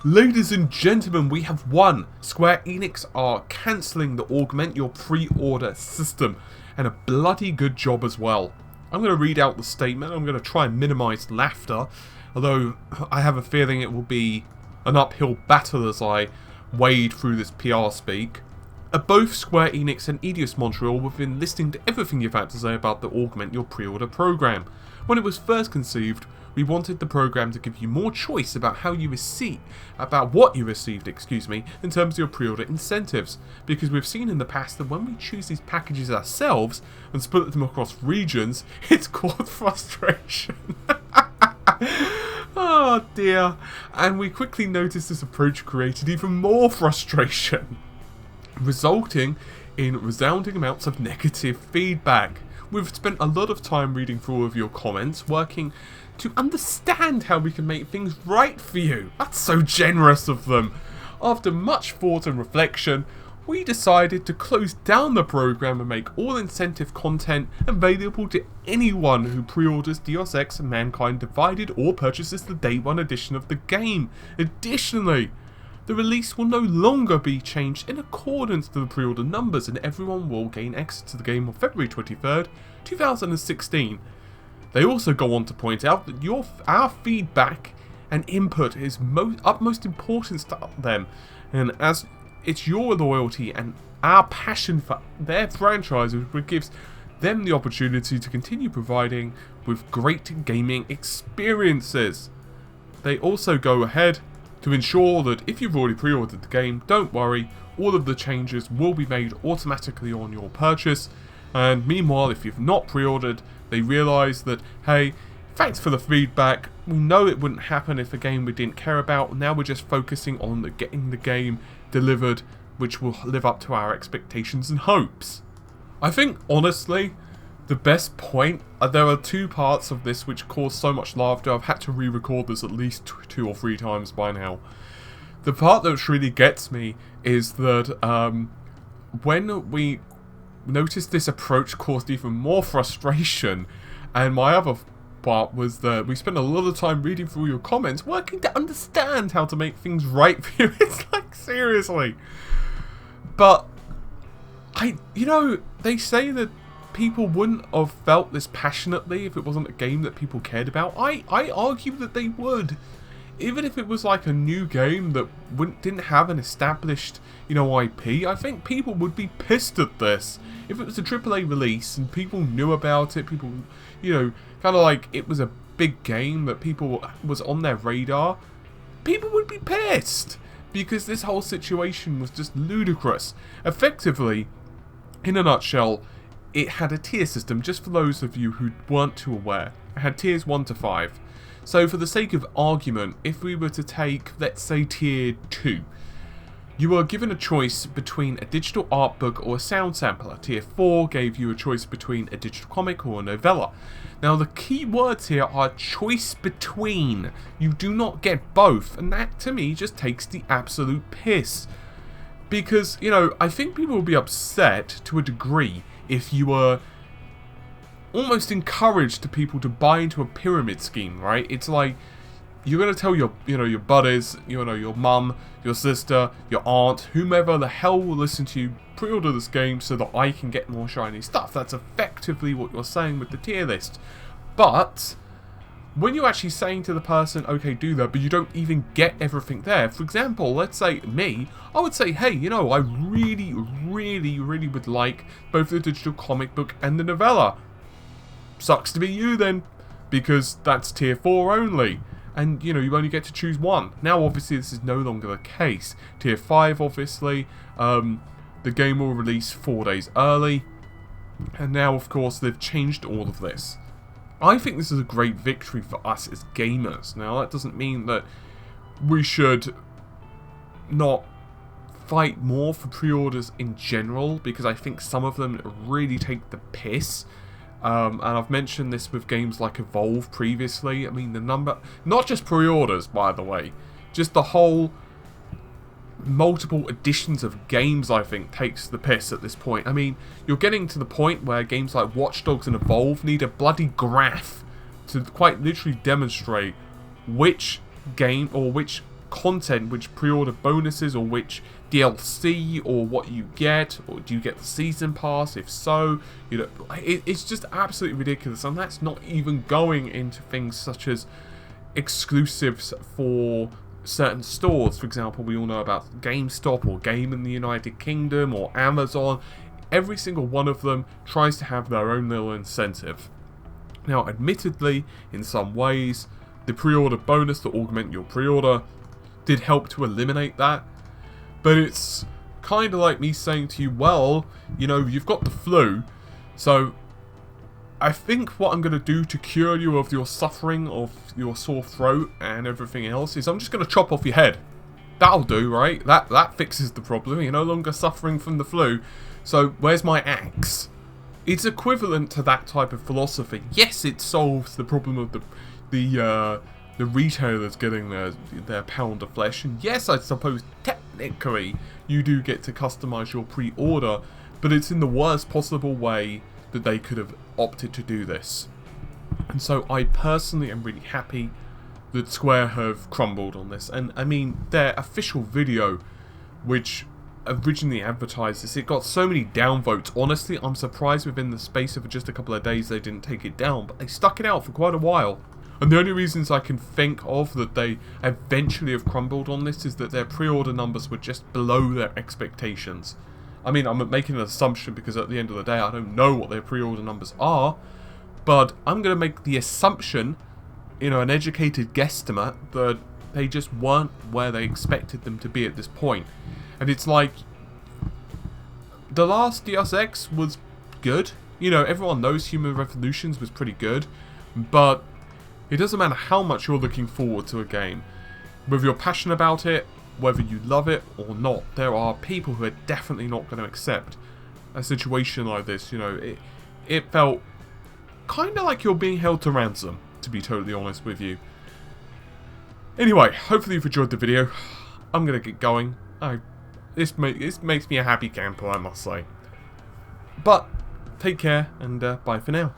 Ladies and gentlemen, we have won! Square Enix are cancelling the Augment Your Pre-Order system, and a bloody good job as well. I'm going to read out the statement. I'm going to try and minimise laughter, although I have a feeling it will be an uphill battle as I wade through this PR speak. Both Square Enix and Deus Montreal have been listening to everything you've had to say about the Augment Your Pre-Order program. When it was first conceived, we wanted the program to give you more choice about what you received, in terms of your pre-order incentives, because we've seen in the past that when we choose these packages ourselves and split them across regions, it's caused frustration. Oh dear. And we quickly noticed this approach created even more frustration, resulting in resounding amounts of negative feedback. We've spent a lot of time reading through all of your comments, working to understand how we can make things right for you. That's so generous of them. After much thought and reflection, we decided to close down the program and make all incentive content available to anyone who pre-orders Deus Ex Mankind Divided or purchases the Day 1 edition of the game. Additionally, the release will no longer be changed in accordance to the pre-order numbers, and everyone will gain access to the game on February 23rd, 2016. They also go on to point out that our feedback and input is utmost importance to them, and as it's your loyalty and our passion for their franchise which gives them the opportunity to continue providing with great gaming experiences. They also go ahead to ensure that if you've already pre-ordered the game, don't worry, all of the changes will be made automatically on your purchase. And meanwhile, if you've not pre-ordered, they realise that, hey, thanks for the feedback, we know it wouldn't happen if a game we didn't care about, now we're just focusing on getting the game delivered, which will live up to our expectations and hopes. I think, honestly, the best point, there are two parts of this which cause so much laughter. I've had to re-record this at least 2 or 3 times by now. The part that really gets me is that when we noticed this approach caused even more frustration, and my other part was that we spent a lot of time reading through your comments, working to understand how to make things right for you. It's like, seriously. But, they say that people wouldn't have felt this passionately if it wasn't a game that people cared about. I argue that they would. Even if it was like a new game that didn't have an established, IP, I think people would be pissed at this. If it was a AAA release and people knew about it, people, kind of like it was a big game that was on their radar, people would be pissed. Because this whole situation was just ludicrous. Effectively, in a nutshell, it had a tier system, just for those of you who weren't too aware. It had tiers 1 to 5. So for the sake of argument, if we were to take, let's say, tier 2, you were given a choice between a digital art book or a sound sampler. Tier 4 gave you a choice between a digital comic or a novella. Now the key words here are choice between. You do not get both, and that to me just takes the absolute piss. Because, I think people will be upset to a degree if you were almost encouraged to people to buy into a pyramid scheme, right? It's like you're going to tell your buddies, your mum, your sister, your aunt, whomever the hell will listen to you, pre-order this game so that I can get more shiny stuff. That's effectively what you're saying with the tier list. But when you're actually saying to the person, okay, do that, but you don't even get everything there. For example, let's say me, I would say, hey, I really, really, really would like both the digital comic book and the novella. Sucks to be you then, because that's tier 4 only. And, you only get to choose one. Now, obviously, this is no longer the case. Tier 5, obviously, the game will release 4 days early. And now, of course, they've changed all of this. I think this is a great victory for us as gamers. Now, that doesn't mean that we should not fight more for pre-orders in general, because I think some of them really take the piss. And I've mentioned this with games like Evolve previously. I mean, the number, not just pre-orders, by the way, just the whole multiple editions of games, I think, takes the piss at this point. I mean, you're getting to the point where games like Watch Dogs and Evolve need a bloody graph to quite literally demonstrate which game or which content, which pre-order bonuses, or which DLC, or what you get, or do you get the season pass? If so, you know, it's just absolutely ridiculous, and that's not even going into things such as exclusives for certain stores. For example, we all know about GameStop or Game in the United Kingdom or Amazon. Every single one of them tries to have their own little incentive. Now, admittedly, in some ways, the pre-order bonus to augment your pre-order did help to eliminate that. But it's kind of like me saying to you, well, you know, you've got the flu, so I think what I'm going to do to cure you of your suffering, of your sore throat and everything else, is I'm just going to chop off your head. That'll do, right? That fixes the problem. You're no longer suffering from the flu, so where's my axe? It's equivalent to that type of philosophy. Yes, it solves the problem of the retailers getting their pound of flesh, and yes, I suppose technically you do get to customize your pre-order, but it's in the worst possible way that they could have opted to do this. And so I personally am really happy that Square have crumbled on this. And I mean, their official video, which originally advertised this, it got so many downvotes. Honestly, I'm surprised within the space of just a couple of days they didn't take it down, but they stuck it out for quite a while. And the only reasons I can think of that they eventually have crumbled on this is that their pre-order numbers were just below their expectations. I mean, I'm making an assumption because at the end of the day I don't know what their pre-order numbers are, but I'm going to make the assumption, you know, an educated guesstimate, that they just weren't where they expected them to be at this point. And it's like, the last Deus Ex was good. You know, everyone knows Human Revolutions was pretty good, but it doesn't matter how much you're looking forward to a game. Whether you're passionate about it, whether you love it or not, there are people who are definitely not going to accept a situation like this. You know, it felt kind of like you're being held to ransom, to be totally honest with you. Anyway, hopefully you've enjoyed the video. I'm going to get going. This makes me a happy camper, I must say. But, take care, and bye for now.